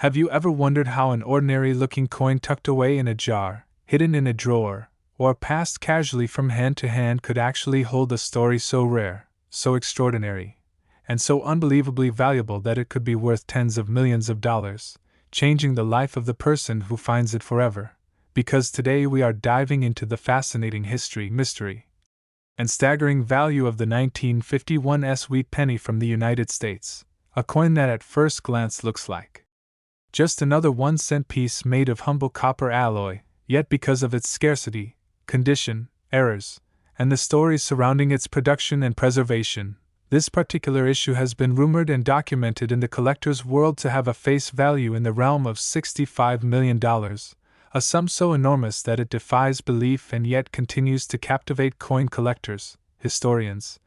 Have you ever wondered how an ordinary-looking coin tucked away in a jar, hidden in a drawer, or passed casually from hand to hand could actually hold a story so rare, so extraordinary, and so unbelievably valuable that it could be worth tens of millions of dollars, changing the life of the person who finds it forever? Because today we are diving into the fascinating history, mystery, and staggering value of the 1951 sweet penny from the United States, a coin that at first glance looks like just another 1-cent piece made of humble copper alloy, yet because of its scarcity, condition, errors, and the stories surrounding its production and preservation, this particular issue has been rumored and documented in the collector's world to have a face value in the realm of $65 million, a sum so enormous that it defies belief and yet continues to captivate coin collectors, historians,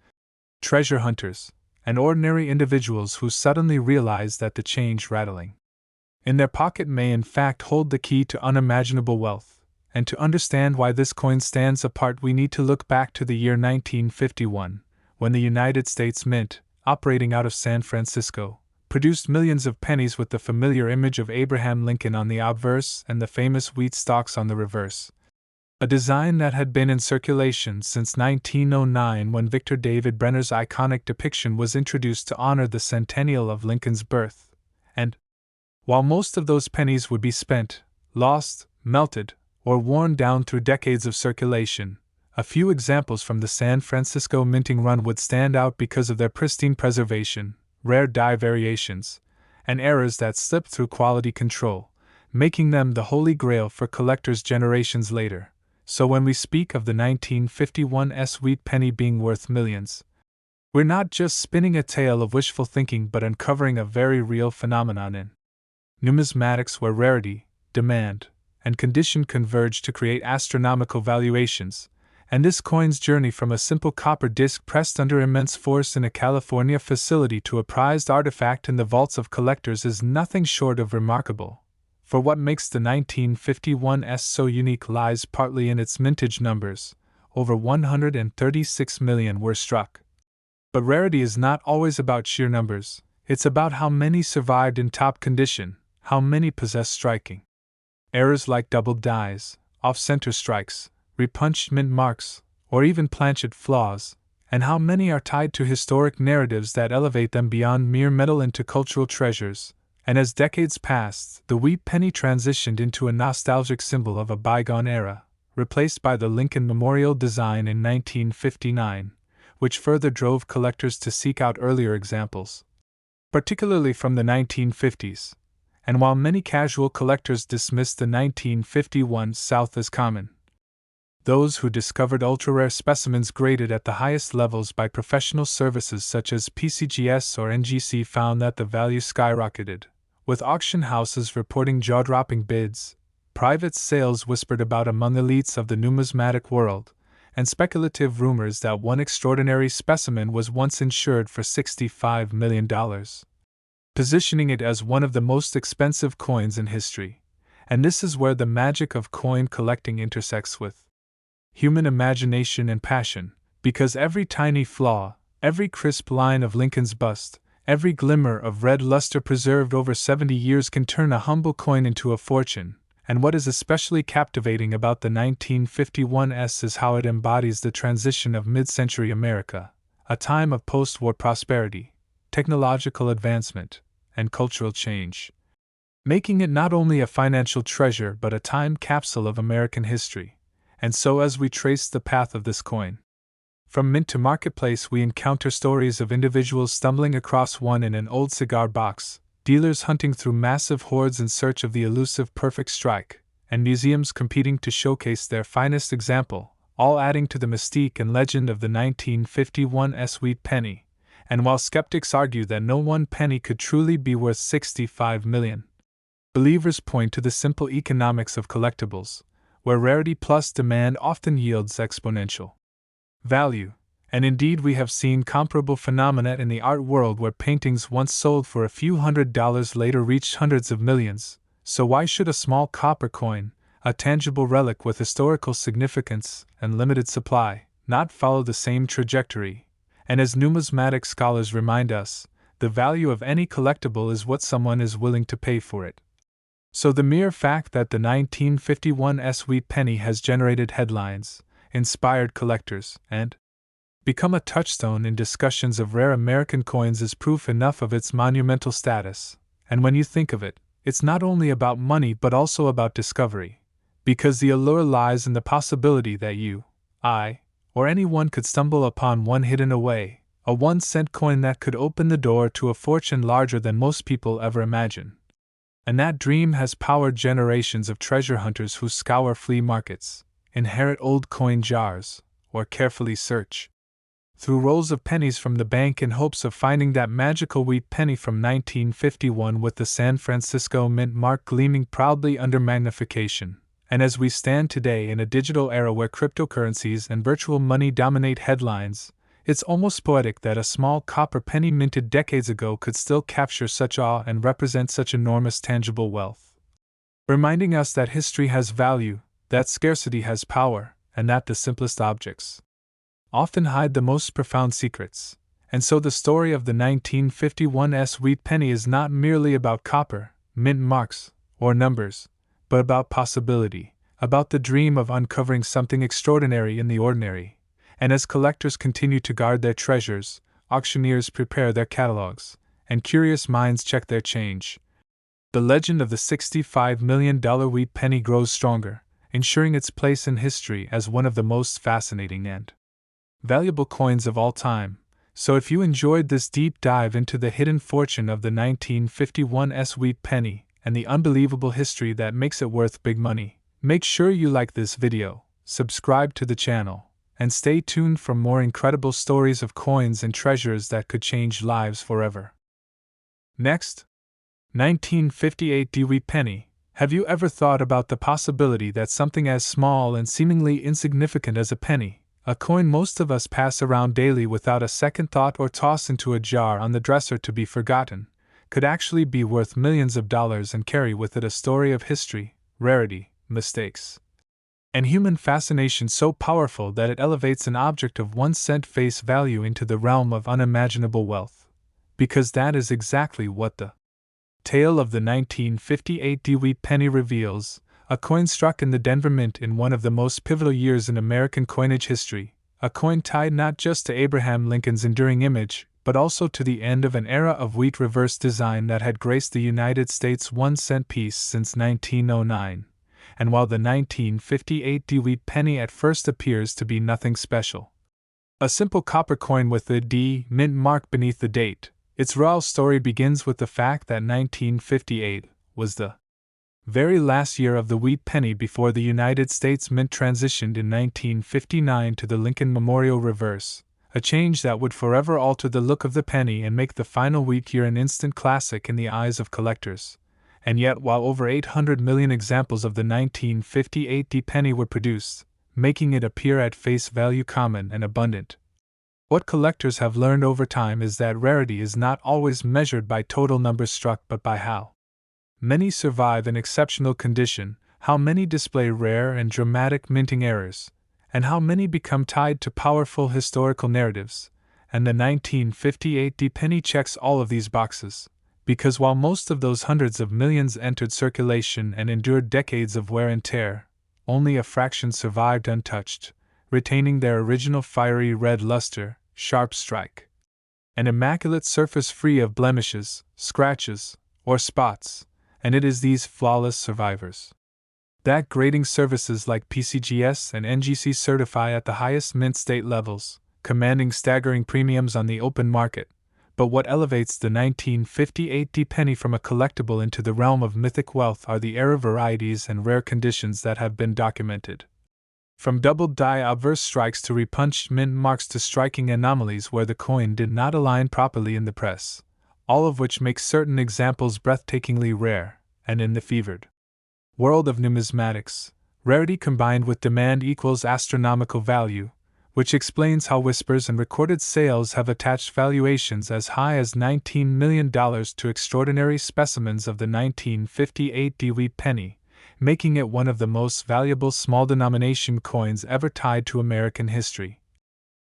treasure hunters, and ordinary individuals who suddenly realize that the change rattling in their pocket may in fact hold the key to unimaginable wealth. And to understand why this coin stands apart, we need to look back to the year 1951, when the United States Mint, operating out of San Francisco, produced millions of pennies with the familiar image of Abraham Lincoln on the obverse and the famous wheat stalks on the reverse. A design that had been in circulation since 1909, when Victor David Brenner's iconic depiction was introduced to honor the centennial of Lincoln's birth. And while most of those pennies would be spent, lost, melted, or worn down through decades of circulation, a few examples from the San Francisco minting run would stand out because of their pristine preservation, rare die variations, and errors that slipped through quality control, making them the holy grail for collectors generations later. So when we speak of the 1951 sweet penny being worth millions, we're not just spinning a tale of wishful thinking but uncovering a very real phenomenon in numismatics where rarity, demand, and condition converge to create astronomical valuations, and this coin's journey from a simple copper disc pressed under immense force in a California facility to a prized artifact in the vaults of collectors is nothing short of remarkable. For what makes the 1951 so unique lies partly in its mintage numbers. Over 136 million were struck. But rarity is not always about sheer numbers, it's about how many survived in top condition, how many possess striking errors like doubled dies, off-center strikes, repunched mint marks, or even planchet flaws, and how many are tied to historic narratives that elevate them beyond mere metal into cultural treasures. And as decades passed, the wheat penny transitioned into a nostalgic symbol of a bygone era, replaced by the Lincoln Memorial design in 1959, which further drove collectors to seek out earlier examples, particularly from the 1950s. And while many casual collectors dismissed the 1951 South as common, those who discovered ultra-rare specimens graded at the highest levels by professional services such as PCGS or NGC found that the value skyrocketed, with auction houses reporting jaw-dropping bids, private sales whispered about among elites of the numismatic world, and speculative rumors that one extraordinary specimen was once insured for $65 million, positioning it as one of the most expensive coins in history. And this is where the magic of coin collecting intersects with human imagination and passion, because every tiny flaw, every crisp line of Lincoln's bust, every glimmer of red luster preserved over 70 years can turn a humble coin into a fortune. And what is especially captivating about the 1951 is how it embodies the transition of mid-century America, a time of post-war prosperity, technological advancement, and cultural change, making it not only a financial treasure but a time capsule of American history. And so as we trace the path of this coin, from mint to marketplace, we encounter stories of individuals stumbling across one in an old cigar box, dealers hunting through massive hoards in search of the elusive perfect strike, and museums competing to showcase their finest example, all adding to the mystique and legend of the 1951 sweet penny. And while skeptics argue that no one penny could truly be worth 65 million, believers point to the simple economics of collectibles, where rarity plus demand often yields exponential value. And indeed, we have seen comparable phenomena in the art world where paintings once sold for a few $100s later reached hundreds of millions. So why should a small copper coin, a tangible relic with historical significance and limited supply, not follow the same trajectory? And as numismatic scholars remind us, The value of any collectible is what someone is willing to pay for it. So the mere fact that the 1951 sweet penny has generated headlines, inspired collectors, and become a touchstone in discussions of rare American coins is proof enough of its monumental status. And when you think of it, it's not only about money but also about discovery, because the allure lies in the possibility that you, I, or anyone could stumble upon one hidden away, a 1-cent coin that could open the door to a fortune larger than most people ever imagine. And that dream has powered generations of treasure hunters who scour flea markets, inherit old coin jars, or carefully search through rolls of pennies from the bank in hopes of finding that magical wheat penny from 1951 with the San Francisco Mint mark gleaming proudly under magnification. And as we stand today in a digital era where cryptocurrencies and virtual money dominate headlines, it's almost poetic that a small copper penny minted decades ago could still capture such awe and represent such enormous tangible wealth. Reminding us that history has value, that scarcity has power, and that the simplest objects often hide the most profound secrets. And so the story of the 1951 wheat penny is not merely about copper, mint marks, or numbers, but about possibility, about the dream of uncovering something extraordinary in the ordinary. And as collectors continue to guard their treasures, auctioneers prepare their catalogs, and curious minds check their change, the legend of the $65 million wheat penny grows stronger, ensuring its place in history as one of the most fascinating and valuable coins of all time. So if you enjoyed this deep dive into the hidden fortune of the 1951 wheat penny and the unbelievable history that makes it worth big money, make sure you like this video, subscribe to the channel, and stay tuned for more incredible stories of coins and treasures that could change lives forever. Next, 1958 wheat penny. Have you ever thought about the possibility that something as small and seemingly insignificant as a penny, a coin most of us pass around daily without a second thought or toss into a jar on the dresser to be forgotten, could actually be worth millions of dollars and carry with it a story of history, rarity, mistakes, and human fascination so powerful that it elevates an object of 1-cent face value into the realm of unimaginable wealth? Because that is exactly what the tale of the 1958 wheat penny reveals. A coin struck in the Denver Mint in one of the most pivotal years in American coinage history, a coin tied not just to Abraham Lincoln's enduring image, but also to the end of an era of wheat reverse design that had graced the United States 1-cent piece since 1909. And while the 1958 wheat penny at first appears to be nothing special, a simple copper coin with the D Mint mark beneath the date, its raw story begins with the fact that 1958 was the very last year of the wheat penny before the United States Mint transitioned in 1959 to the Lincoln Memorial Reverse, a change that would forever alter the look of the penny and make the final wheat year an instant classic in the eyes of collectors. And yet, while over 800 million examples of the 1958 penny were produced, making it appear at face value common and abundant, what collectors have learned over time is that rarity is not always measured by total numbers struck but by how many survive in exceptional condition, how many display rare and dramatic minting errors, and how many become tied to powerful historical narratives. And the 1958 penny checks all of these boxes, because while most of those hundreds of millions entered circulation and endured decades of wear and tear, only a fraction survived untouched, retaining their original fiery red luster, sharp strike, and immaculate surface free of blemishes, scratches, or spots. And it is these flawless survivors that grading services like PCGS and NGC certify at the highest mint state levels, commanding staggering premiums on the open market. But what elevates the 1958 penny from a collectible into the realm of mythic wealth are the error varieties and rare conditions that have been documented. From doubled die obverse strikes to repunched mint marks to striking anomalies where the coin did not align properly in the press, all of which makes certain examples breathtakingly rare. And in the fevered world of numismatics, rarity combined with demand equals astronomical value, which explains how whispers and recorded sales have attached valuations as high as $19 million to extraordinary specimens of the 1958 wheat penny, making it one of the most valuable small denomination coins ever tied to American history.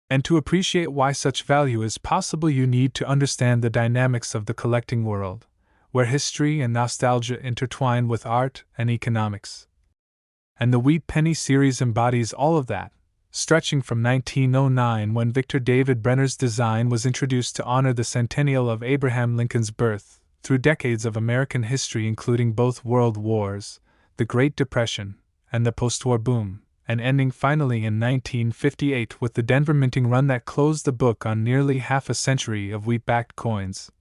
And to appreciate why such value is possible, you need to understand the dynamics of the collecting world, where history and nostalgia intertwine with art and economics. And the Wheat Penny series embodies all of that, stretching from 1909, when Victor David Brenner's design was introduced to honor the centennial of Abraham Lincoln's birth, through decades of American history including both world wars, the Great Depression, and the post-war boom, and ending finally in 1958 with the Denver minting run that closed the book on nearly half a century of wheat-backed coins.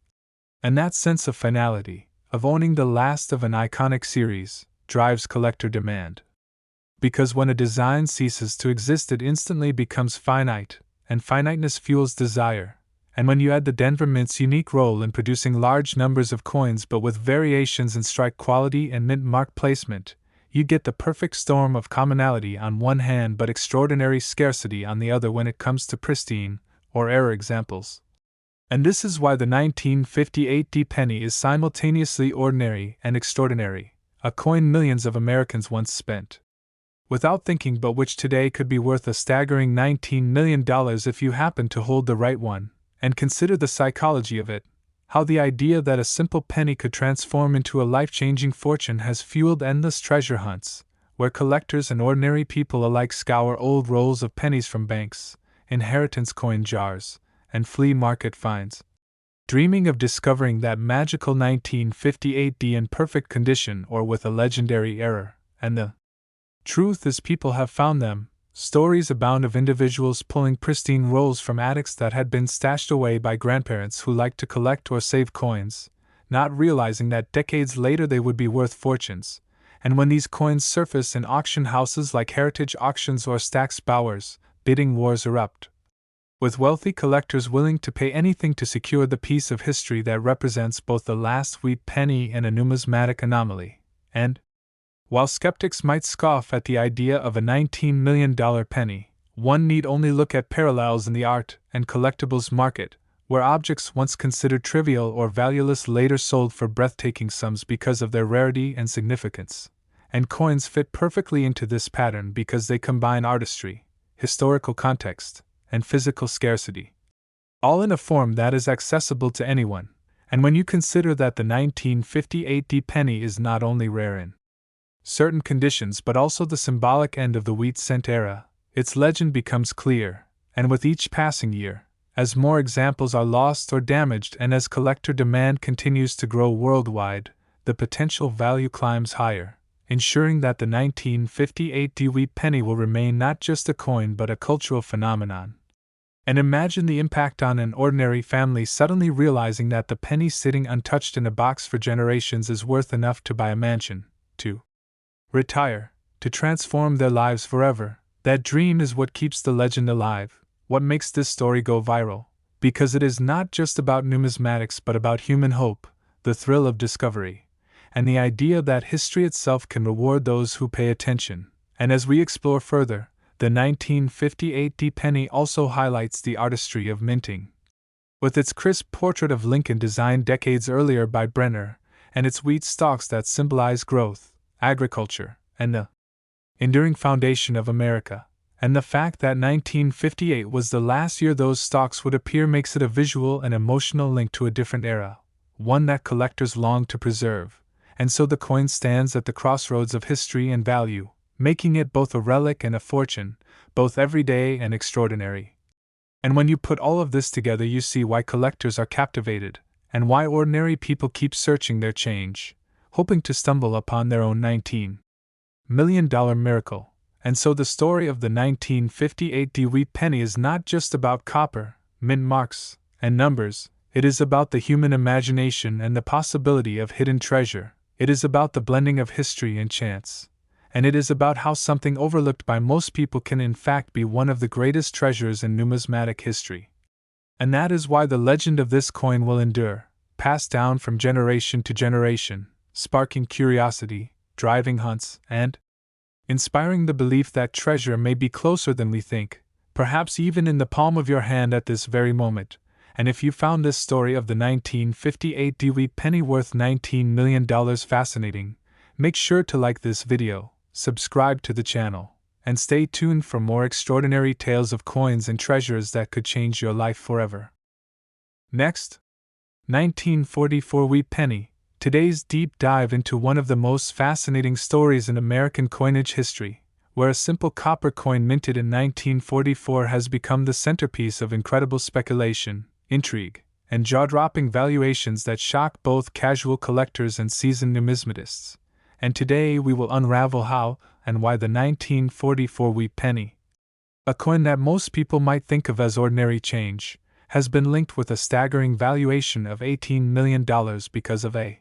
And that sense of finality, of owning the last of an iconic series, drives collector demand. Because when a design ceases to exist, it instantly becomes finite, and finiteness fuels desire. And when you add the Denver Mint's unique role in producing large numbers of coins but with variations in strike quality and mint mark placement, you get the perfect storm of commonality on one hand but extraordinary scarcity on the other when it comes to pristine, or error examples. And this is why the 1958 D penny is simultaneously ordinary and extraordinary, a coin millions of Americans once spent without thinking, but which today could be worth a staggering $19 million if you happen to hold the right one. And consider the psychology of it, how the idea that a simple penny could transform into a life-changing fortune has fueled endless treasure hunts, where collectors and ordinary people alike scour old rolls of pennies from banks, inheritance coin jars, and flea market finds, dreaming of discovering that magical 1958 D in perfect condition or with a legendary error. And the truth is, people have found them. Stories abound of individuals pulling pristine rolls from attics that had been stashed away by grandparents who liked to collect or save coins, not realizing that decades later they would be worth fortunes. And when these coins surface in auction houses like Heritage Auctions or Stack's Bowers, bidding wars erupt, with wealthy collectors willing to pay anything to secure the piece of history that represents both the last wheat penny and a numismatic anomaly. And while skeptics might scoff at the idea of a $19 million penny, one need only look at parallels in the art and collectibles market, where objects once considered trivial or valueless later sold for breathtaking sums because of their rarity and significance. And coins fit perfectly into this pattern because they combine artistry, historical context, and physical scarcity, all in a form that is accessible to anyone. And when you consider that the 1958 D penny is not only rare in certain conditions but also the symbolic end of the wheat cent era, its legend becomes clear. And with each passing year, as more examples are lost or damaged and as collector demand continues to grow worldwide, the potential value climbs higher, ensuring that the 1958 D wheat penny will remain not just a coin but a cultural phenomenon. And imagine the impact on an ordinary family suddenly realizing that the penny sitting untouched in a box for generations is worth enough to buy a mansion, to retire, to transform their lives forever. That dream is what keeps the legend alive, what makes this story go viral, because it is not just about numismatics but about human hope, the thrill of discovery, and the idea that history itself can reward those who pay attention. And as we explore further, the 1958 D penny also highlights the artistry of minting. With its crisp portrait of Lincoln designed decades earlier by Brenner, and its wheat stalks that symbolize growth, agriculture, and the enduring foundation of America, and the fact that 1958 was the last year those stalks would appear makes it a visual and emotional link to a different era, one that collectors long to preserve. And so the coin stands at the crossroads of history and value, making it both a relic and a fortune, both everyday and extraordinary. And when you put all of this together, you see why collectors are captivated, and why ordinary people keep searching their change, hoping to stumble upon their own $19 million miracle. And so the story of the 1958 D wheat penny is not just about copper, mint marks, and numbers. It is about the human imagination and the possibility of hidden treasure. It is about the blending of history and chance. And it is about how something overlooked by most people can in fact be one of the greatest treasures in numismatic history. And that is why the legend of this coin will endure, passed down from generation to generation, sparking curiosity, driving hunts, and inspiring the belief that treasure may be closer than we think, perhaps even in the palm of your hand at this very moment. And if you found this story of the 1958 D wheat penny worth $19 million fascinating, make sure to like this video, subscribe to the channel, and stay tuned for more extraordinary tales of coins and treasures that could change your life forever. Next, 1944 Wheat Penny, today's deep dive into one of the most fascinating stories in American coinage history, where a simple copper coin minted in 1944 has become the centerpiece of incredible speculation, intrigue, and jaw-dropping valuations that shock both casual collectors and seasoned numismatists. And today we will unravel how and why the 1944 Wheat Penny, a coin that most people might think of as ordinary change, has been linked with a staggering valuation of $18 million because of a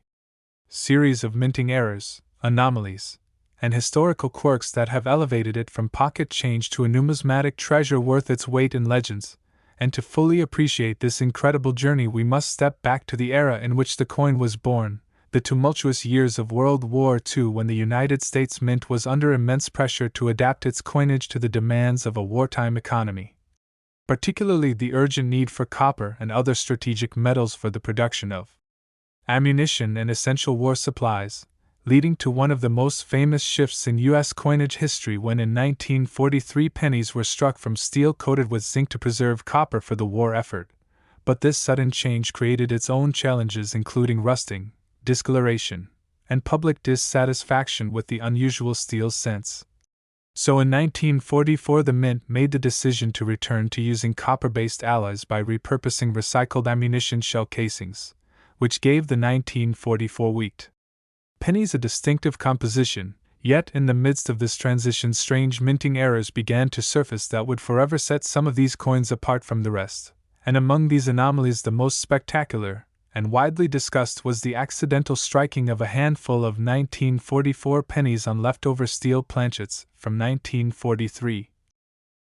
series of minting errors, anomalies, and historical quirks that have elevated it from pocket change to a numismatic treasure worth its weight in legends. And to fully appreciate this incredible journey, we must step back to the era in which the coin was born, the tumultuous years of World War II, when the United States Mint was under immense pressure to adapt its coinage to the demands of a wartime economy, particularly the urgent need for copper and other strategic metals for the production of ammunition and essential war supplies, leading to one of the most famous shifts in U.S. coinage history when in 1943 pennies were struck from steel coated with zinc to preserve copper for the war effort. But this sudden change created its own challenges, including rusting, discoloration, and public dissatisfaction with the unusual steel cents. So in 1944 the Mint made the decision to return to using copper-based alloys by repurposing recycled ammunition shell casings, which gave the 1944 Wheat Pennies a distinctive composition. Yet in the midst of this transition, strange minting errors began to surface that would forever set some of these coins apart from the rest. And among these anomalies, the most spectacular and widely discussed was the accidental striking of a handful of 1944 pennies on leftover steel planchets from 1943,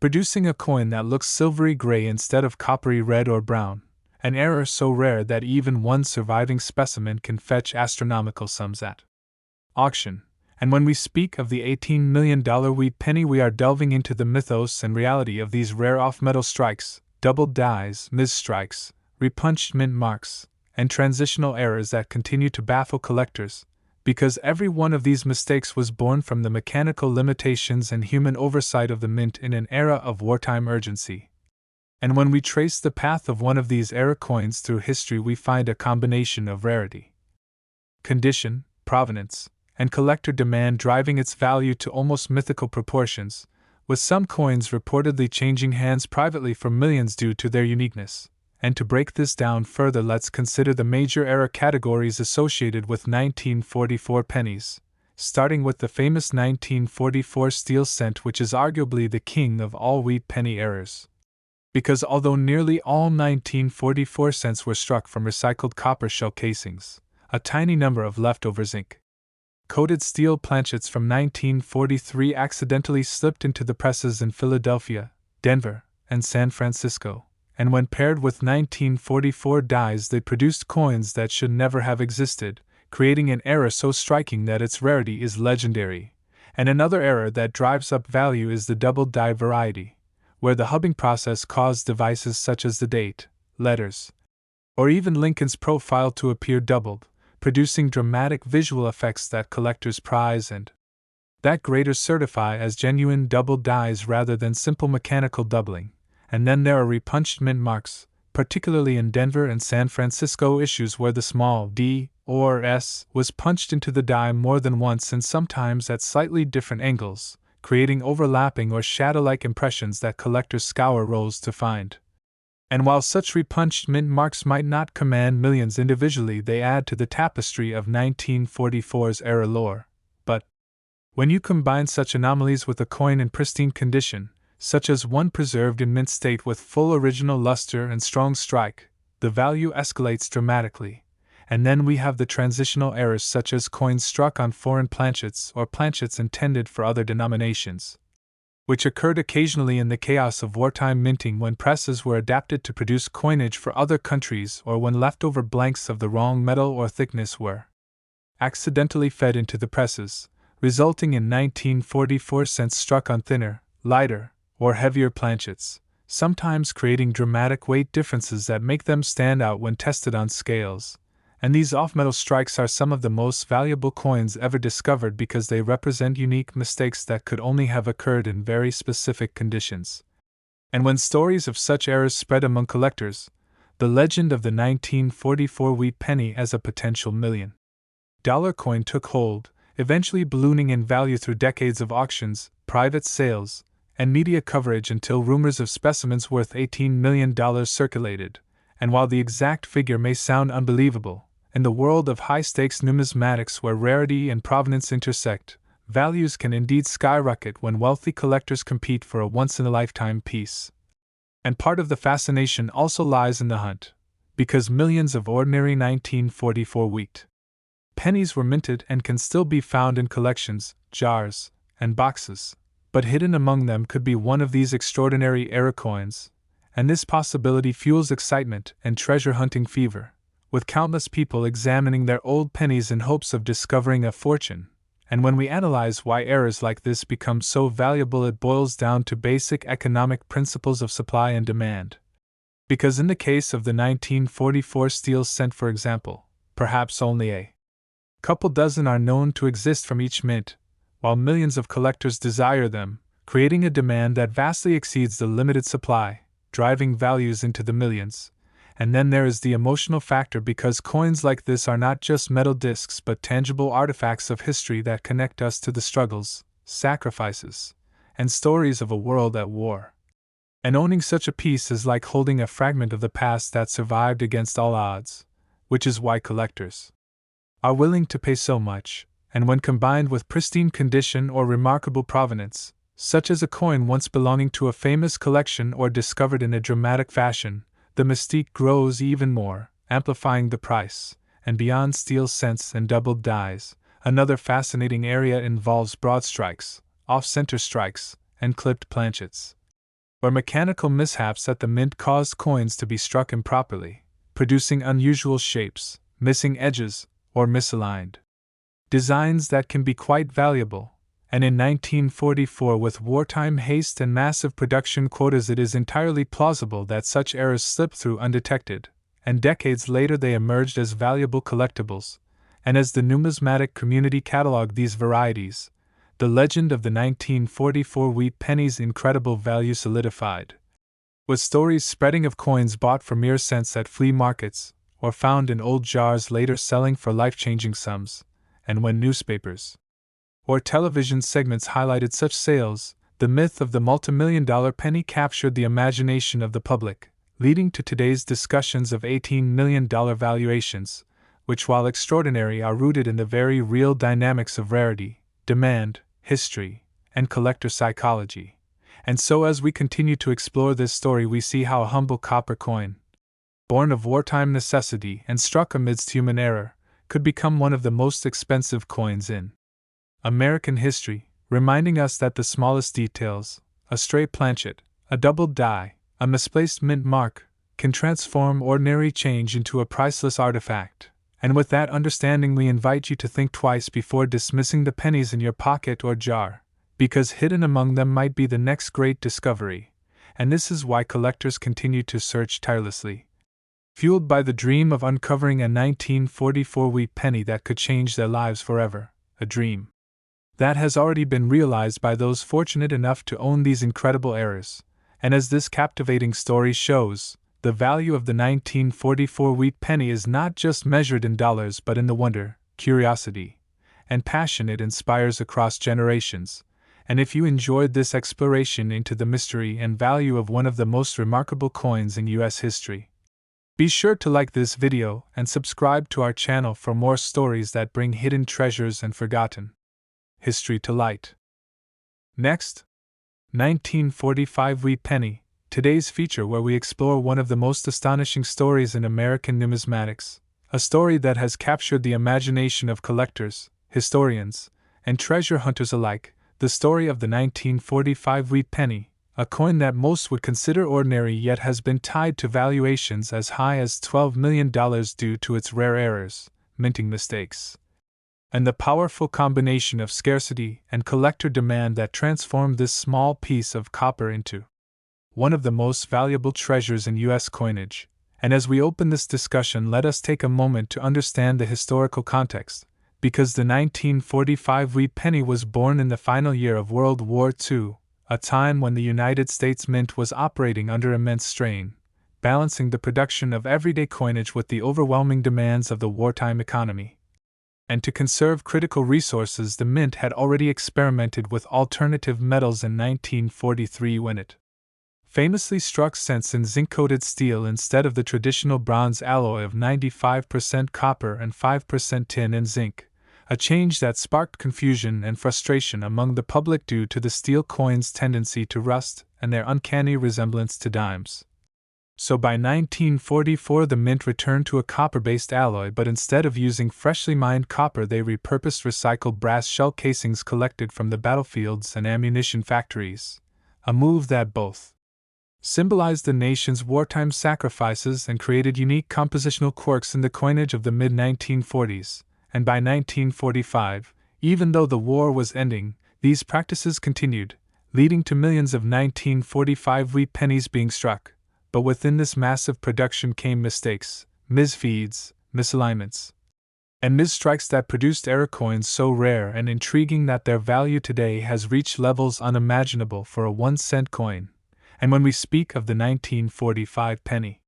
producing a coin that looks silvery gray instead of coppery red or brown, an error so rare that even one surviving specimen can fetch astronomical sums at auction. And when we speak of the $18 million Wheat Penny, we are delving into the mythos and reality of these rare off-metal strikes, doubled dies, misstrikes, repunched mint marks, and transitional errors that continue to baffle collectors, because every one of these mistakes was born from the mechanical limitations and human oversight of the Mint in an era of wartime urgency. And when we trace the path of one of these error coins through history, we find a combination of rarity, condition, provenance, and collector demand driving its value to almost mythical proportions, with some coins reportedly changing hands privately for millions due to their uniqueness. And to break this down further, let's consider the major error categories associated with 1944 pennies, starting with the famous 1944 steel cent, which is arguably the king of all wheat penny errors. Because although nearly all 1944 cents were struck from recycled copper shell casings, a tiny number of leftover zinc coated steel planchets from 1943 accidentally slipped into the presses in Philadelphia, Denver, and San Francisco, and when paired with 1944 dies, they produced coins that should never have existed, creating an error so striking that its rarity is legendary. And another error that drives up value is the double die variety, where the hubbing process caused devices such as the date, letters, or even Lincoln's profile to appear doubled, producing dramatic visual effects that collectors prize and that graders certify as genuine double dies rather than simple mechanical doubling. And then there are repunched mint marks, particularly in Denver and San Francisco issues where the small d or s was punched into the die more than once and sometimes at slightly different angles, creating overlapping or shadow-like impressions that collectors scour rolls to find. And while such repunched mint marks might not command millions individually, they add to the tapestry of 1944's era lore. But when you combine such anomalies with a coin in pristine condition, such as one preserved in mint state with full original luster and strong strike, the value escalates dramatically. And then we have the transitional errors such as coins struck on foreign planchets or planchets intended for other denominations, which occurred occasionally in the chaos of wartime minting when presses were adapted to produce coinage for other countries or when leftover blanks of the wrong metal or thickness were accidentally fed into the presses, resulting in 1944 cents struck on thinner, lighter, or heavier planchets, sometimes creating dramatic weight differences that make them stand out when tested on scales. and these off-metal strikes are some of the most valuable coins ever discovered because they represent unique mistakes that could only have occurred in very specific conditions. And when stories of such errors spread among collectors, the legend of the 1944 wheat penny as a potential $1,000,000 coin took hold, eventually ballooning in value through decades of auctions, private sales, and media coverage until rumors of specimens worth $18 million circulated. And while the exact figure may sound unbelievable, in the world of high-stakes numismatics where rarity and provenance intersect, values can indeed skyrocket when wealthy collectors compete for a once-in-a-lifetime piece. And part of the fascination also lies in the hunt, because millions of ordinary 1944 wheat pennies were minted and can still be found in collections, jars, and boxes, but hidden among them could be one of these extraordinary era coins, and this possibility fuels excitement and treasure-hunting fever, with countless people examining their old pennies in hopes of discovering a fortune. And when we analyze why errors like this become so valuable, it boils down to basic economic principles of supply and demand. Because in the case of the 1944 steel cent, for example, perhaps only a couple dozen are known to exist from each mint, while millions of collectors desire them, creating a demand that vastly exceeds the limited supply, driving values into the millions. And then there is the emotional factor, because coins like this are not just metal discs but tangible artifacts of history that connect us to the struggles, sacrifices, and stories of a world at war. And owning such a piece is like holding a fragment of the past that survived against all odds, which is why collectors are willing to pay so much, and when combined with pristine condition or remarkable provenance, such as a coin once belonging to a famous collection or discovered in a dramatic fashion, the mystique grows even more, amplifying the price. And beyond steel cents and doubled dies, another fascinating area involves broad strikes, off-center strikes, and clipped planchets, where mechanical mishaps at the mint cause coins to be struck improperly, producing unusual shapes, missing edges, or misaligned designs that can be quite valuable. And in 1944, with wartime haste and massive production quotas, it is entirely plausible that such errors slipped through undetected, and decades later they emerged as valuable collectibles. And as the numismatic community cataloged these varieties, the legend of the 1944 wheat penny's incredible value solidified, with stories spreading of coins bought for mere cents at flea markets, or found in old jars later selling for life-changing sums. And when newspapers or television segments highlighted such sales, the myth of the multimillion-dollar penny captured the imagination of the public, leading to today's discussions of $18 million valuations, which, while extraordinary, are rooted in the very real dynamics of rarity, demand, history, and collector psychology. And so as we continue to explore this story, we see how a humble copper coin, born of wartime necessity and struck amidst human error, could become one of the most expensive coins in American history, reminding us that the smallest details, a stray planchet, a doubled die, a misplaced mint mark, can transform ordinary change into a priceless artifact. And with that understanding, we invite you to think twice before dismissing the pennies in your pocket or jar, because hidden among them might be the next great discovery. And this is why collectors continue to search tirelessly, fueled by the dream of uncovering a 1944 wheat penny that could change their lives forever, a dream that has already been realized by those fortunate enough to own these incredible errors. And as this captivating story shows, the value of the 1944 wheat penny is not just measured in dollars but in the wonder, curiosity, and passion it inspires across generations. And if you enjoyed this exploration into the mystery and value of one of the most remarkable coins in U.S. history, be sure to like this video and subscribe to our channel for more stories that bring hidden treasures and forgotten history to light. Next, 1945 wheat penny, today's feature where we explore one of the most astonishing stories in American numismatics, a story that has captured the imagination of collectors, historians, and treasure hunters alike, the story of the 1945 wheat penny, a coin that most would consider ordinary yet has been tied to valuations as high as $12 million due to its rare errors, minting mistakes, and the powerful combination of scarcity and collector demand that transformed this small piece of copper into one of the most valuable treasures in U.S. coinage. And as we open this discussion, let us take a moment to understand the historical context, because the 1945 wheat penny was born in the final year of World War II, a time when the United States Mint was operating under immense strain, balancing the production of everyday coinage with the overwhelming demands of the wartime economy. And to conserve critical resources, the Mint had already experimented with alternative metals in 1943 when it famously struck cents in zinc-coated steel instead of the traditional bronze alloy of 95% copper and 5% tin and zinc, a change that sparked confusion and frustration among the public due to the steel coin's tendency to rust and their uncanny resemblance to dimes. So by 1944 the Mint returned to a copper-based alloy, but instead of using freshly mined copper they repurposed recycled brass shell casings collected from the battlefields and ammunition factories, a move that both symbolized the nation's wartime sacrifices and created unique compositional quirks in the coinage of the mid-1940s, and by 1945, even though the war was ending, these practices continued, leading to millions of 1945 wheat pennies being struck. But within this massive production came mistakes, misfeeds, misalignments, and misstrikes that produced error coins so rare and intriguing that their value today has reached levels unimaginable for a 1-cent coin. And when we speak of the 1945 penny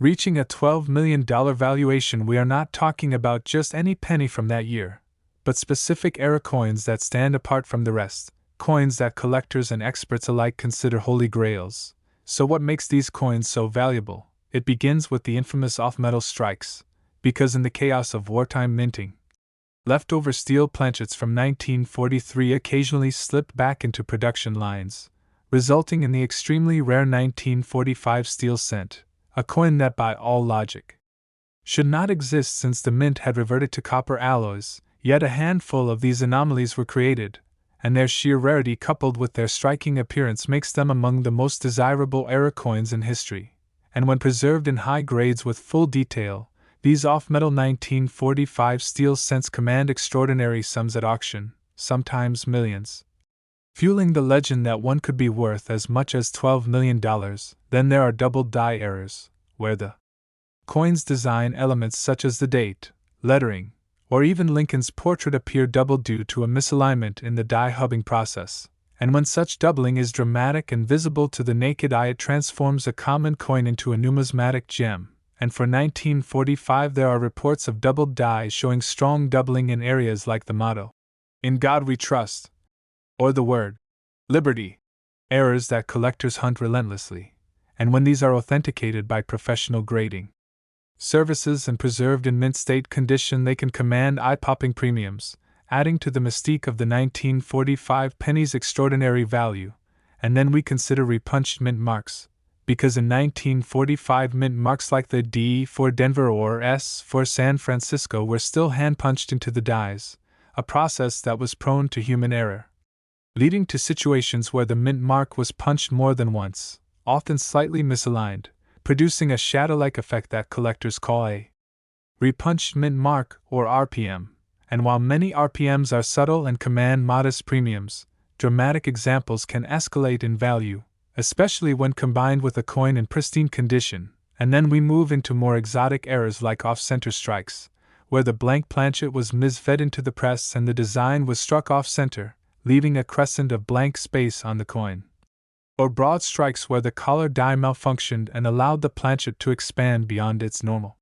reaching a $12 million valuation, we are not talking about just any penny from that year, but specific error coins that stand apart from the rest, coins that collectors and experts alike consider holy grails. So what makes these coins so valuable? It begins with the infamous off-metal strikes, because in the chaos of wartime minting, leftover steel planchets from 1943 occasionally slipped back into production lines, resulting in the extremely rare 1945 steel cent, a coin that by all logic should not exist since the Mint had reverted to copper alloys. Yet a handful of these anomalies were created, and their sheer rarity coupled with their striking appearance makes them among the most desirable error coins in history. And when preserved in high grades with full detail, these off-metal 1945 steel cents command extraordinary sums at auction, sometimes millions, fueling the legend that one could be worth as much as $12 million. Then there are doubled die errors, where the coin's design elements such as the date, lettering, or even Lincoln's portrait appear doubled due to a misalignment in the die hubbing process, and when such doubling is dramatic and visible to the naked eye it transforms a common coin into a numismatic gem. And for 1945 there are reports of doubled die showing strong doubling in areas like the motto, "In God We Trust," or the word, "Liberty," errors that collectors hunt relentlessly, and when these are authenticated by professional grading services and preserved in mint state condition they can command eye-popping premiums, adding to the mystique of the 1945 penny's extraordinary value. And then we consider repunched mint marks, because in 1945 mint marks like the D for Denver or S for San Francisco were still hand-punched into the dies, a process that was prone to human error, leading to situations where the mint mark was punched more than once, often slightly misaligned, producing a shadow-like effect that collectors call a repunched mint mark, or RPM. And while many RPMs are subtle and command modest premiums, dramatic examples can escalate in value, especially when combined with a coin in pristine condition. And then we move into more exotic errors like off-center strikes, where the blank planchet was misfed into the press and the design was struck off-center, leaving a crescent of blank space on the coin. Or broad strikes where the collar die malfunctioned and allowed the planchet to expand beyond its normal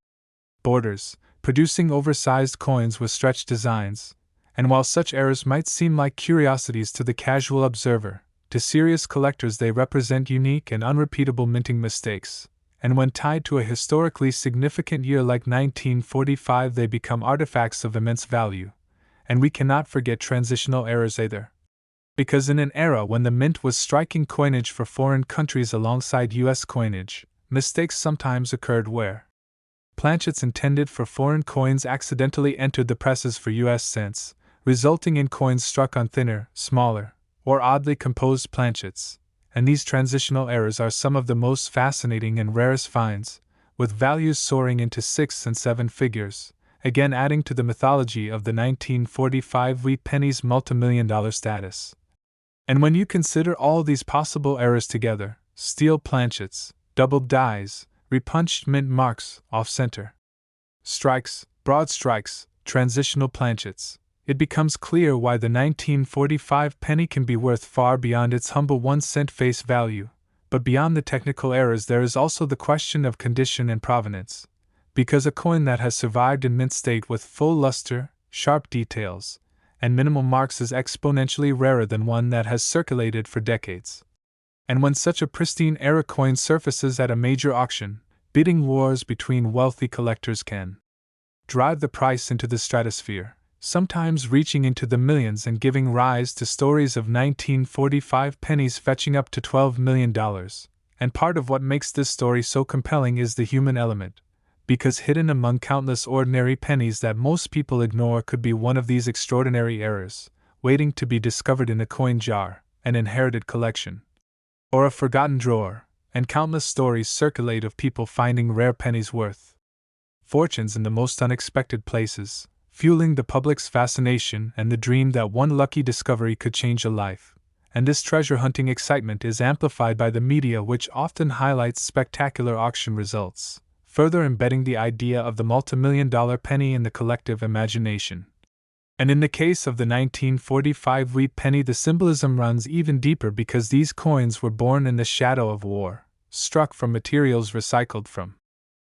borders, producing oversized coins with stretched designs. And while such errors might seem like curiosities to the casual observer, to serious collectors they represent unique and unrepeatable minting mistakes, and when tied to a historically significant year like 1945 they become artifacts of immense value. And we cannot forget transitional errors either, because in an era when the Mint was striking coinage for foreign countries alongside U.S. coinage, mistakes sometimes occurred where planchets intended for foreign coins accidentally entered the presses for U.S. cents, resulting in coins struck on thinner, smaller, or oddly composed planchets. And these transitional errors are some of the most fascinating and rarest finds, with values soaring into 6 and 7 figures, again adding to the mythology of the 1945 wheat penny's multimillion-dollar status. And when you consider all these possible errors together, steel planchets, doubled dies, repunched mint marks, off-center strikes, broad strikes, transitional planchets. It becomes clear why the 1945 penny can be worth far beyond its humble 1 cent face value. But beyond the technical errors, there is also the question of condition and provenance. Because a coin that has survived in mint state with full luster, sharp details, and minimal marks is exponentially rarer than one that has circulated for decades. And when such a pristine era coin surfaces at a major auction, bidding wars between wealthy collectors can drive the price into the stratosphere, sometimes reaching into the millions and giving rise to stories of 1945 pennies fetching up to $12 million. And part of what makes this story so compelling is the human element, because hidden among countless ordinary pennies that most people ignore could be one of these extraordinary errors, waiting to be discovered in a coin jar, an inherited collection, or a forgotten drawer, and countless stories circulate of people finding rare pennies worth fortunes in the most unexpected places, fueling the public's fascination and the dream that one lucky discovery could change a life. And this treasure hunting excitement is amplified by the media, which often highlights spectacular auction results, further embedding the idea of the multimillion-dollar penny in the collective imagination. And in the case of the 1945 wheat penny, the symbolism runs even deeper because these coins were born in the shadow of war, struck from materials recycled from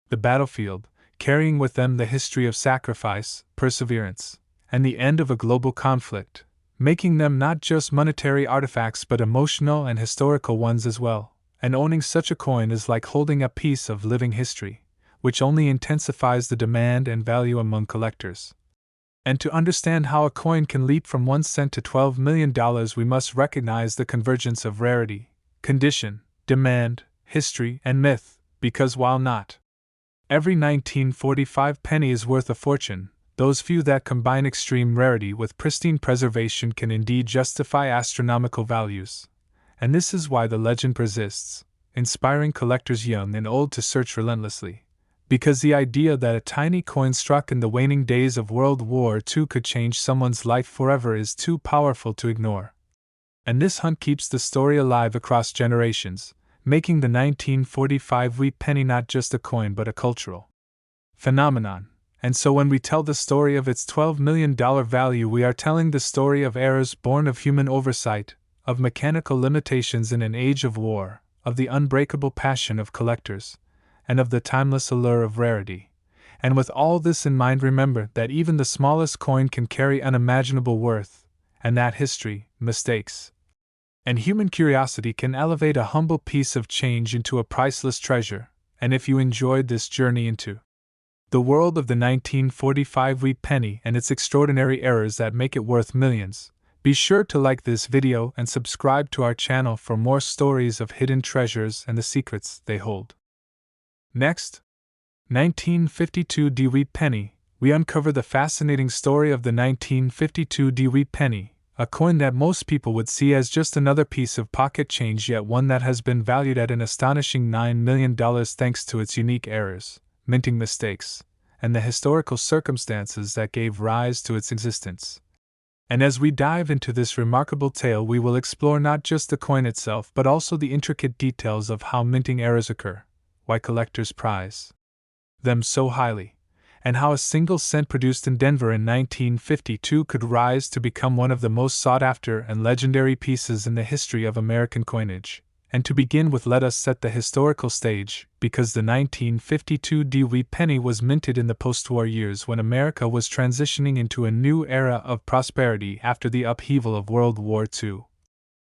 the battlefield, carrying with them the history of sacrifice, perseverance, and the end of a global conflict, making them not just monetary artifacts but emotional and historical ones as well. And owning such a coin is like holding a piece of living history, which only intensifies the demand and value among collectors. And to understand how a coin can leap from 1 cent to $12 million, we must recognize the convergence of rarity, condition, demand, history, and myth, because while not every 1945 penny is worth a fortune, those few that combine extreme rarity with pristine preservation can indeed justify astronomical values. And this is why the legend persists, inspiring collectors young and old to search relentlessly. Because the idea that a tiny coin struck in the waning days of World War II could change someone's life forever is too powerful to ignore. And this hunt keeps the story alive across generations, making the 1945 wheat penny not just a coin but a cultural phenomenon. And so when we tell the story of its $12 million value, we are telling the story of errors born of human oversight, of mechanical limitations in an age of war, of the unbreakable passion of collectors, and of the timeless allure of rarity. And with all this in mind, remember that even the smallest coin can carry unimaginable worth, and that history, mistakes, and human curiosity can elevate a humble piece of change into a priceless treasure. And if you enjoyed this journey into the world of the 1945 wheat penny and its extraordinary errors that make it worth millions, be sure to like this video and subscribe to our channel for more stories of hidden treasures and the secrets they hold. Next, 1952 D wheat penny, we uncover the fascinating story of the 1952 D wheat penny, a coin that most people would see as just another piece of pocket change, yet one that has been valued at an astonishing $9 million thanks to its unique errors, minting mistakes, and the historical circumstances that gave rise to its existence. And as we dive into this remarkable tale, we will explore not just the coin itself but also the intricate details of how minting errors occur, why collectors prize them so highly, and how a single cent produced in Denver in 1952 could rise to become one of the most sought-after and legendary pieces in the history of American coinage. And to begin with, let us set the historical stage, because the 1952 D wheat penny was minted in the post-war years when America was transitioning into a new era of prosperity after the upheaval of World War II.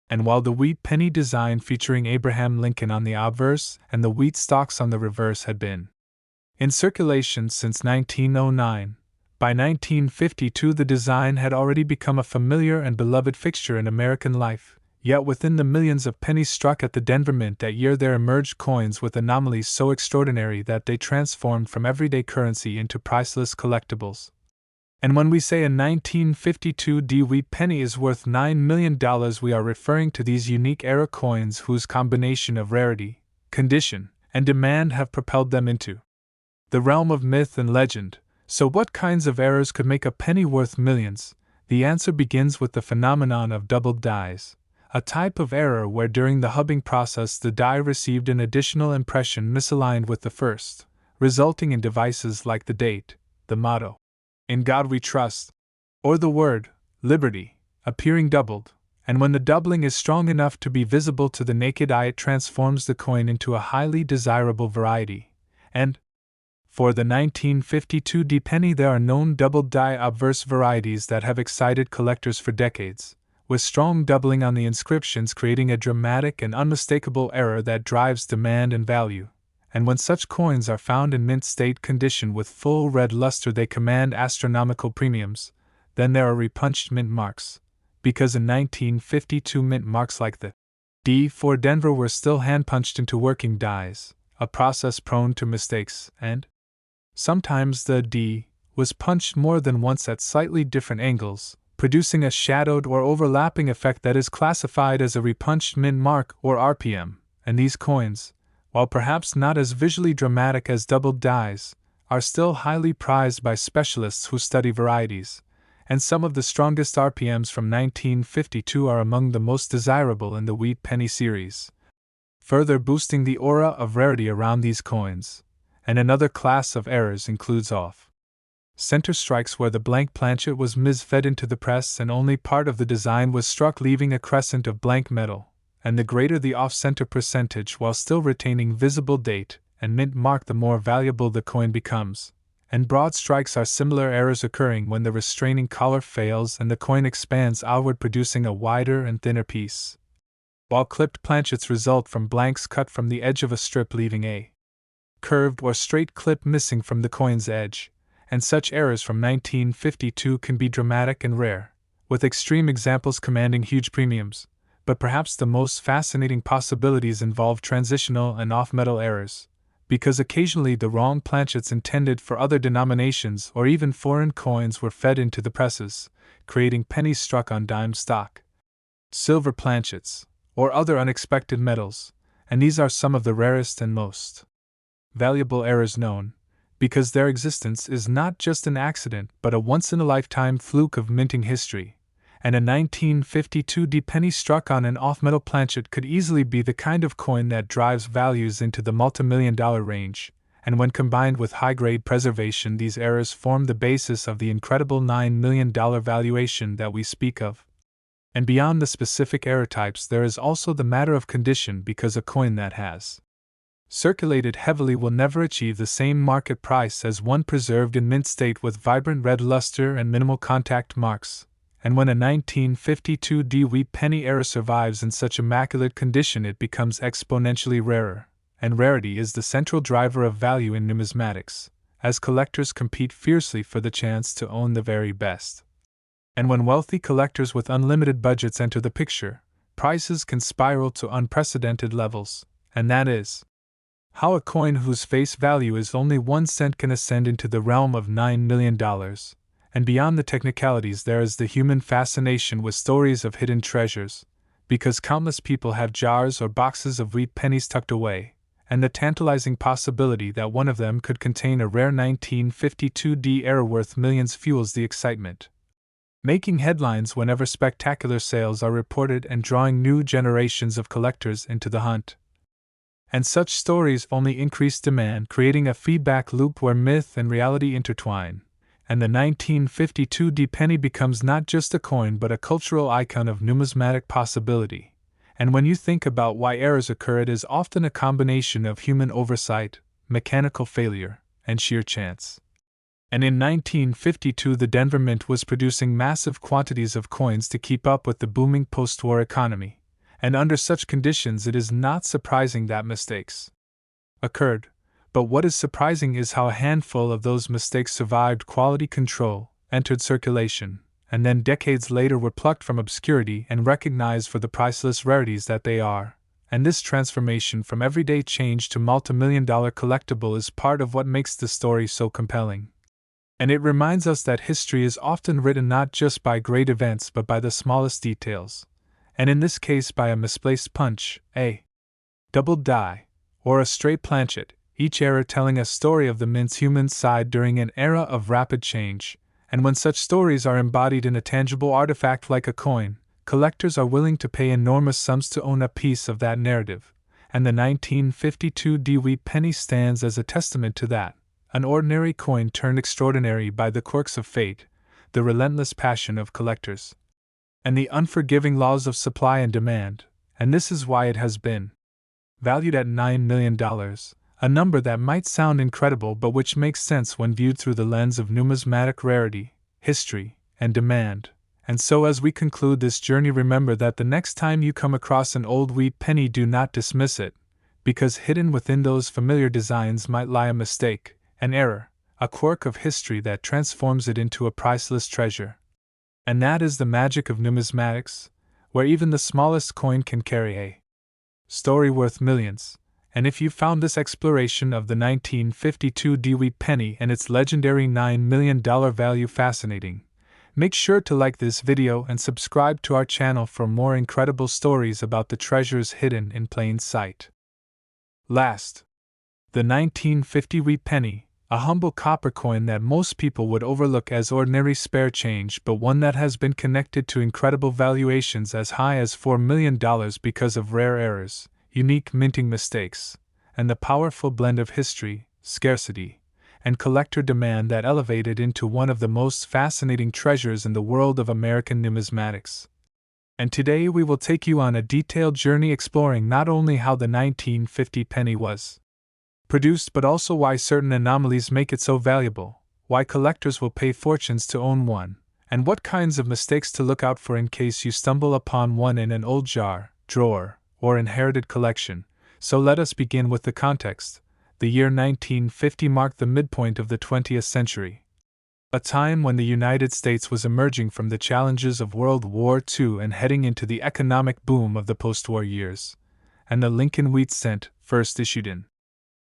And while the wheat penny design featuring Abraham Lincoln on the obverse and the wheat stalks on the reverse had been in circulation since 1909, by 1952 the design had already become a familiar and beloved fixture in American life. Yet within the millions of pennies struck at the Denver Mint that year there emerged coins with anomalies so extraordinary that they transformed from everyday currency into priceless collectibles. And when we say a 1952 D wheat penny is worth $9 million, we are referring to these unique era coins whose combination of rarity, condition, and demand have propelled them into the realm of myth and legend. So what kinds of errors could make a penny worth millions? The answer begins with the phenomenon of doubled dies, a type of error where during the hubbing process the die received an additional impression misaligned with the first, resulting in devices like the date, the motto, "In God We Trust," or the word, "Liberty," appearing doubled, and when the doubling is strong enough to be visible to the naked eye, it transforms the coin into a highly desirable variety. And for the 1952 D penny, there are known doubled die obverse varieties that have excited collectors for decades, with strong doubling on the inscriptions creating a dramatic and unmistakable error that drives demand and value. And when such coins are found in mint state condition with full red luster, they command astronomical premiums. Then there are repunched mint marks, because in 1952 mint marks like the D4 Denver were still hand-punched into working dies, a process prone to mistakes, and sometimes the D was punched more than once at slightly different angles, producing a shadowed or overlapping effect that is classified as a repunched mint mark or RPM, and these coins, while perhaps not as visually dramatic as doubled dies, are still highly prized by specialists who study varieties, and some of the strongest RPMs from 1952 are among the most desirable in the wheat penny series, further boosting the aura of rarity around these coins. And another class of errors includes off-center strikes where the blank planchet was mis-fed into the press and only part of the design was struck, leaving a crescent of blank metal, and the greater the off-center percentage while still retaining visible date and mint mark, the more valuable the coin becomes. And broad strikes are similar errors occurring when the restraining collar fails and the coin expands outward, producing a wider and thinner piece, while clipped planchets result from blanks cut from the edge of a strip, leaving a curved or straight clip missing from the coin's edge, and such errors from 1952 can be dramatic and rare, with extreme examples commanding huge premiums. But perhaps the most fascinating possibilities involve transitional and off-metal errors, because occasionally the wrong planchets intended for other denominations or even foreign coins were fed into the presses, creating pennies struck on dime stock, silver planchets, or other unexpected metals, and these are some of the rarest and most valuable errors known, because their existence is not just an accident but a once-in-a-lifetime fluke of minting history. And a 1952 D penny struck on an off-metal planchet could easily be the kind of coin that drives values into the multimillion-dollar range, and when combined with high-grade preservation, these errors form the basis of the incredible $9 million valuation that we speak of. And beyond the specific error types, there is also the matter of condition, because a coin that has circulated heavily will never achieve the same market price as one preserved in mint state with vibrant red luster and minimal contact marks. And when a 1952 D wheat penny error survives in such immaculate condition, it becomes exponentially rarer, and rarity is the central driver of value in numismatics, as collectors compete fiercely for the chance to own the very best. And when wealthy collectors with unlimited budgets enter the picture, prices can spiral to unprecedented levels, and that is how a coin whose face value is only 1 cent can ascend into the realm of $9 million. And beyond the technicalities, there is the human fascination with stories of hidden treasures, because countless people have jars or boxes of wheat pennies tucked away, and the tantalizing possibility that one of them could contain a rare 1952 D error worth millions fuels the excitement, making headlines whenever spectacular sales are reported and drawing new generations of collectors into the hunt. And such stories only increase demand, creating a feedback loop where myth and reality intertwine, and the 1952 D penny becomes not just a coin but a cultural icon of numismatic possibility. And when you think about why errors occur, it is often a combination of human oversight, mechanical failure, and sheer chance. And in 1952 the Denver Mint was producing massive quantities of coins to keep up with the booming post-war economy, and under such conditions it is not surprising that mistakes occurred. But what is surprising is how a handful of those mistakes survived quality control, entered circulation, and then decades later were plucked from obscurity and recognized for the priceless rarities that they are. And this transformation from everyday change to multimillion-dollar collectible is part of what makes the story so compelling. And it reminds us that history is often written not just by great events but by the smallest details, and in this case by a misplaced punch, a doubled die, or a straight planchet, each error telling a story of the mint's human side during an era of rapid change. And when such stories are embodied in a tangible artifact like a coin, collectors are willing to pay enormous sums to own a piece of that narrative, and the 1952 Dewey penny stands as a testament to that. An ordinary coin turned extraordinary by the quirks of fate, the relentless passion of collectors, and the unforgiving laws of supply and demand, and this is why it has been valued at $9 million, a number that might sound incredible but which makes sense when viewed through the lens of numismatic rarity, history, and demand. And so as we conclude this journey, remember that the next time you come across an old wheat penny, do not dismiss it, because hidden within those familiar designs might lie a mistake, an error, a quirk of history that transforms it into a priceless treasure. And that is the magic of numismatics, where even the smallest coin can carry a story worth millions. And if you found this exploration of the 1952 Dewey penny and its legendary $9 million value fascinating, make sure to like this video and subscribe to our channel for more incredible stories about the treasures hidden in plain sight. Last, the 1950 wheat penny, a humble copper coin that most people would overlook as ordinary spare change, but one that has been connected to incredible valuations as high as $4 million because of rare errors, unique minting mistakes, and the powerful blend of history, scarcity, and collector demand that elevate it into one of the most fascinating treasures in the world of American numismatics. And today we will take you on a detailed journey exploring not only how the 1950 penny was produced, but also why certain anomalies make it so valuable, why collectors will pay fortunes to own one, and what kinds of mistakes to look out for in case you stumble upon one in an old jar, drawer, or inherited collection. So let us begin with the context. The year 1950 marked the midpoint of the 20th century, a time when the United States was emerging from the challenges of World War II and heading into the economic boom of the post-war years, and the Lincoln Wheat Cent, first issued in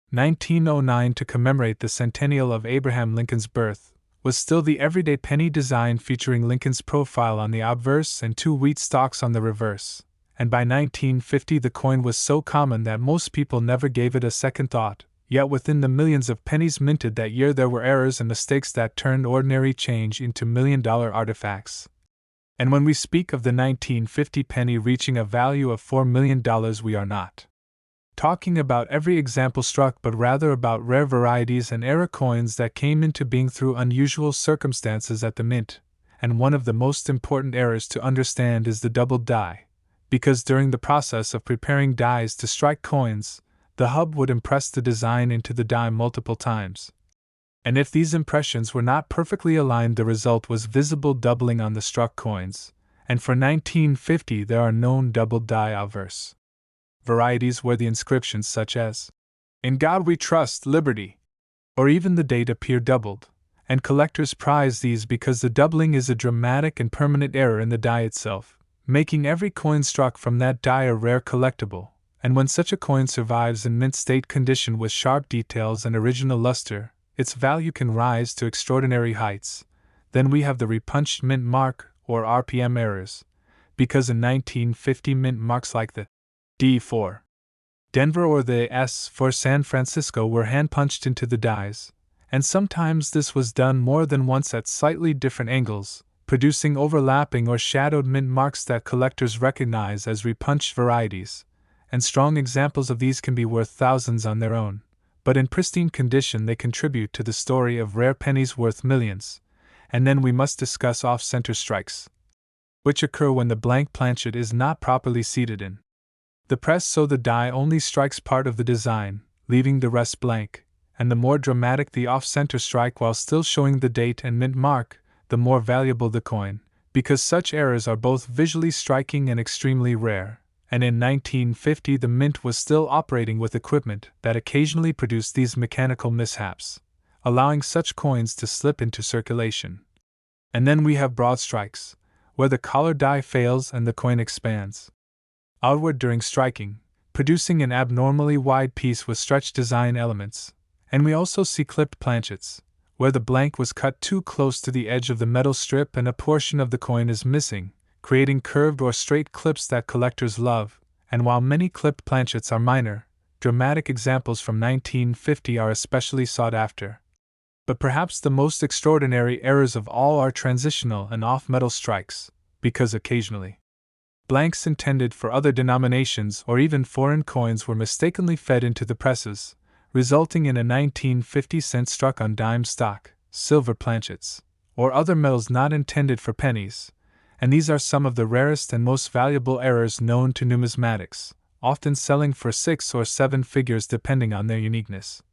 1909 to commemorate the centennial of Abraham Lincoln's birth, was still the everyday penny design featuring Lincoln's profile on the obverse and 2 wheat stalks on the reverse, and by 1950 the coin was so common that most people never gave it a second thought, yet within the millions of pennies minted that year there were errors and mistakes that turned ordinary change into million-dollar artifacts. And when we speak of the 1950 penny reaching a value of $4 million, we are not talking about every example struck, but rather about rare varieties and error coins that came into being through unusual circumstances at the mint. And one of the most important errors to understand is the doubled die, because during the process of preparing dies to strike coins, the hub would impress the design into the die multiple times. And if these impressions were not perfectly aligned, the result was visible doubling on the struck coins, and for 1950 there are known doubled die obverse varieties where the inscriptions such as, "In God We Trust, Liberty," or even the date appear doubled, and collectors prize these because the doubling is a dramatic and permanent error in the die itself, making every coin struck from that die a rare collectible. And when such a coin survives in mint state condition with sharp details and original luster, its value can rise to extraordinary heights. Then we have the repunched mint mark, or RPM errors, because in 1950 mint marks like the D for Denver or the S for San Francisco were hand-punched into the dies, and sometimes this was done more than once at slightly different angles, producing overlapping or shadowed mint marks that collectors recognize as repunched varieties, and strong examples of these can be worth thousands on their own, but in pristine condition they contribute to the story of rare pennies worth millions. And then we must discuss off-center strikes, which occur when the blank planchet is not properly seated in the press, so the die only strikes part of the design, leaving the rest blank, and the more dramatic the off-center strike while still showing the date and mint mark, the more valuable the coin, because such errors are both visually striking and extremely rare. And in 1950 the mint was still operating with equipment that occasionally produced these mechanical mishaps, allowing such coins to slip into circulation. And then we have broad strikes, where the collar die fails and the coin expands outward during striking, producing an abnormally wide piece with stretched design elements. And we also see clipped planchets, where the blank was cut too close to the edge of the metal strip and a portion of the coin is missing, creating curved or straight clips that collectors love. And while many clipped planchets are minor, dramatic examples from 1950 are especially sought after. But perhaps the most extraordinary errors of all are transitional and off-metal strikes, because occasionally Blanks intended for other denominations or even foreign coins were mistakenly fed into the presses, resulting in a 1950-cent struck on dime stock, silver planchets, or other metals not intended for pennies, and these are some of the rarest and most valuable errors known to numismatics, often selling for 6 or 7 figures depending on their uniqueness.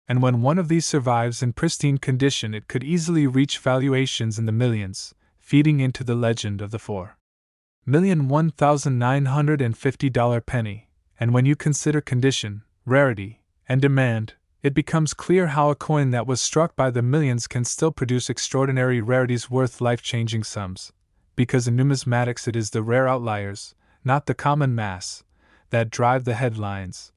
And when one of these survives in pristine condition, it could easily reach valuations in the millions, feeding into the legend of the $4,001,950 penny. And when you consider condition, rarity, and demand, it becomes clear how a coin that was struck by the millions can still produce extraordinary rarities worth life-changing sums. Because in numismatics it is the rare outliers, not the common mass, that drive the headlines.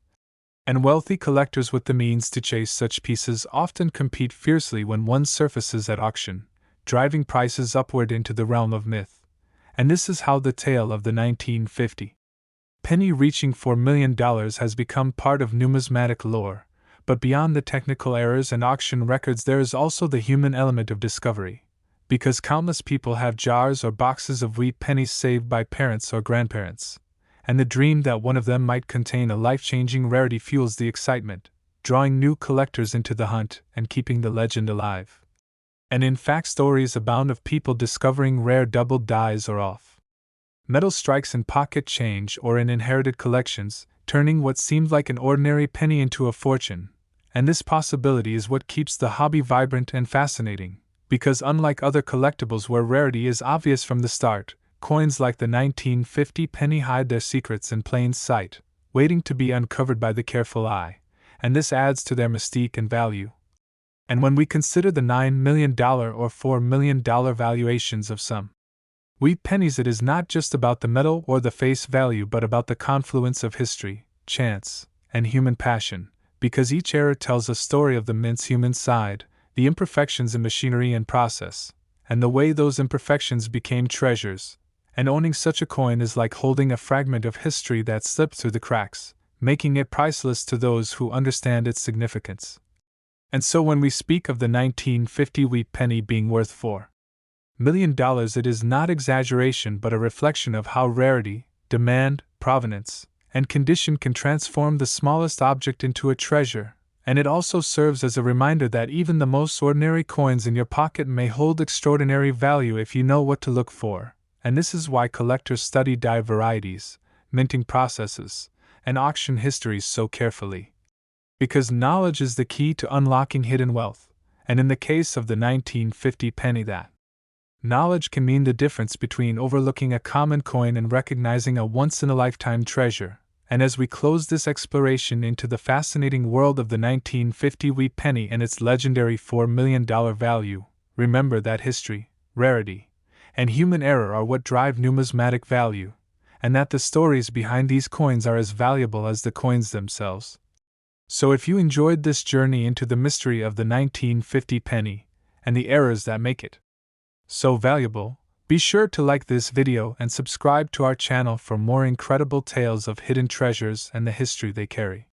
And wealthy collectors with the means to chase such pieces often compete fiercely when one surfaces at auction, driving prices upward into the realm of myth. And this is how the tale of the 1950 penny reaching $4 million has become part of numismatic lore. But beyond the technical errors and auction records, there is also the human element of discovery. Because countless people have jars or boxes of wheat pennies saved by parents or grandparents, and the dream that one of them might contain a life-changing rarity fuels the excitement, drawing new collectors into the hunt and keeping the legend alive. And in fact, stories abound of people discovering rare doubled dies or off metal strikes in pocket change or in inherited collections, turning what seemed like an ordinary penny into a fortune. And this possibility is what keeps the hobby vibrant and fascinating, because unlike other collectibles where rarity is obvious from the start, coins like the 1950 penny hide their secrets in plain sight, waiting to be uncovered by the careful eye, and this adds to their mystique and value. And when we consider the $9 million or $4 million valuations of some wheat pennies, it is not just about the metal or the face value but about the confluence of history, chance, and human passion, because each era tells a story of the mint's human side, the imperfections in machinery and process, and the way those imperfections became treasures. And owning such a coin is like holding a fragment of history that slipped through the cracks, making it priceless to those who understand its significance. And so when we speak of the 1950 wheat penny being worth $4 million, it is not exaggeration but a reflection of how rarity, demand, provenance, and condition can transform the smallest object into a treasure. And it also serves as a reminder that even the most ordinary coins in your pocket may hold extraordinary value if you know what to look for. And this is why collectors study die varieties, minting processes, and auction histories so carefully. Because knowledge is the key to unlocking hidden wealth, and in the case of the 1950 penny, that knowledge can mean the difference between overlooking a common coin and recognizing a once-in-a-lifetime treasure. And as we close this exploration into the fascinating world of the 1950 wheat penny and its legendary $4 million value, remember that history, rarity, and human error are what drive numismatic value, and that the stories behind these coins are as valuable as the coins themselves. So if you enjoyed this journey into the mystery of the 1950 penny, and the errors that make it so valuable, be sure to like this video and subscribe to our channel for more incredible tales of hidden treasures and the history they carry.